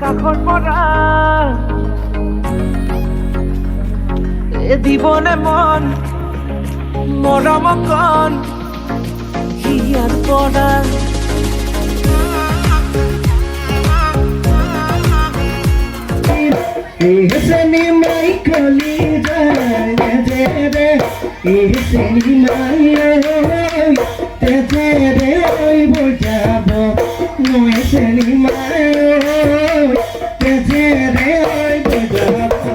কাষত পৰা দিবনে মন মৰম কণ হিয়াৰ পৰা Ihsani mai kali jaya jere Ihsani mai te jere oi bojabo No ihsani mai te jere oi bojabo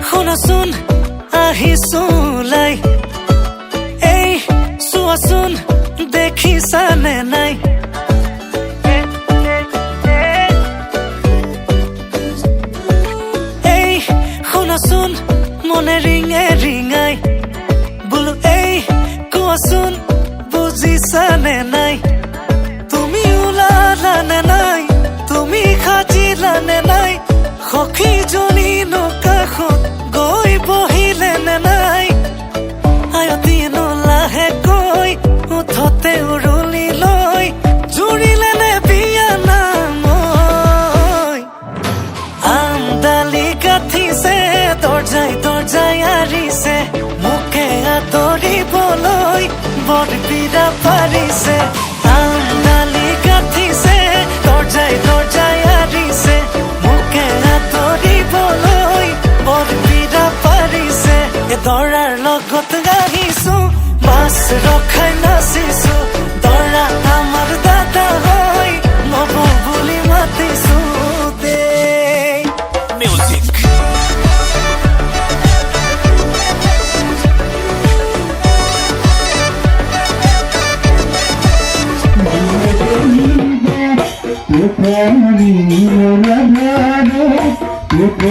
শুনাচোন আহিছোলাই এই চোৱাচোন দেখিছানে নাই এই শুনাচোন মনে ৰিঙে ৰিঙাই বোলো এই কোৱাচোন বুজিছানে নাই তুমি ওলালানে নাই তুমি সাজিলানে নাই সখীজনী নকাষত গৈ বহিলে নে নাই আয়তীন লাহেকৈ উঠতে উৰুলি লৈ জুৰিলে নে বিয়া নামৈ আমদালি গাঠিছে দৰ্জাই দৰ্জাই আৰিছে মোকে আদৰিবলৈ বৰ পীৰা পাৰিছে আমদালি গাঠিছে দৰ্জাই দৰ্জাই আৰিছে মোকে আদৰিবলৈ বৰ পীৰা পাৰিছে দৰাৰ লগত আহিছো মাছ ৰখাই নাচিছো দৰা আমাৰ দাদা হৈ নব বুলি মাতিছো দে মিউজিক Look